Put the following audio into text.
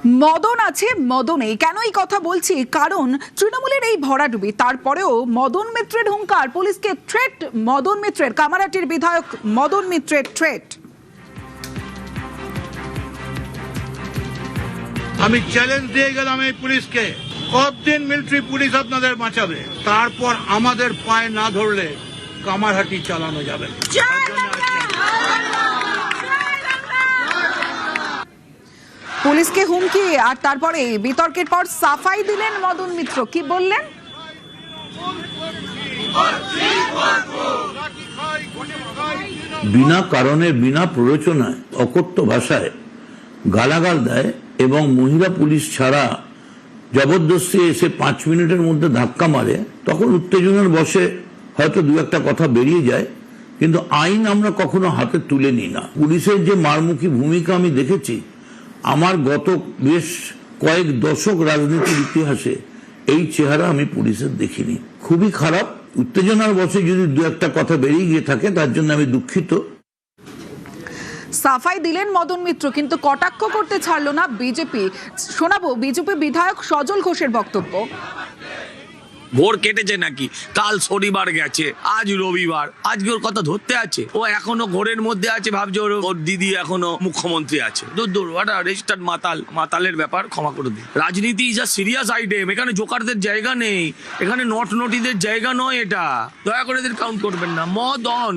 মদন আছে মদনে কেন এই কথা বলছি, কারণ তৃণমূলের এই ভরাডুবি, তারপরেও মদন মিত্রের হুঙ্কার, পুলিশকে থ্রেট মদন মিত্রের, কামারহাটির বিধায়ক মদন মিত্রের থ্রেট। আমি চ্যালেঞ্জ দিয়ে গেলাম এই পুলিশকে, কতদিন মিলিটারি পুলিশ আপনাদের বাঁচাবে? তারপর আমাদের পায়ে না ধরলে কামারহাটি চালানো যাবে না। পুলিশকে হুমকি আর তারপরে বিতর্কের পর সাফাই দিলেন মদন মিত্র। কি বললেন? বিনা কারণে বিনা প্ররোচনায় অকথ্য ভাষায় গালাগাল দেয় এবং মহিলা পুলিশ ছাড়া জবরদস্তি এসে 5 মিনিটের মধ্যে ধাক্কা মারে, তখন উত্তেজনার বশে হয়তো দু একটা কথা বেরিয়ে যায়, কিন্তু আইন আমরা কখনো হাতে তুলে নিই না। পুলিশের যে মারমুখী ভূমিকা আমি দেখেছি আমার গত বেশ কয়েক দশক রাজনীতির ইতিহাসে, এই চেহারা আমি পুলিশের দেখিনি। খুবই খারাপ। উত্তেজনার বশে যদি দু একটা কথা বেরিয়ে গিয়ে থাকে তার জন্য আমি দুঃখিত। সাফাই দিলেন মদন মিত্র, কিন্তু কটাক্ষ করতে ছাড়লো না বিজেপি। শোনাবো বিজেপি বিধায়ক সজল ঘোষের বক্তব্য। ভোর কেটেছে নাকি? কাল শনিবার গেছে, আজ রবিবার, আজকে ওর কথা ধরতে আছে? ও এখনো ঘোরের মধ্যে আছে, ভাবছে ওর দিদি এখনো মুখ্যমন্ত্রী আছে। দূর রেজিস্টার্ড মাতালের ব্যাপার, ক্ষমা করে দিই। রাজনীতি ইজ আ সিরিয়াস আইটেম। এখানে জোকারদের জায়গা নেই, এখানে নট নটিদের জায়গা নয়। এটা দয়া করে এদের কাউন্ট করবেন না। মদন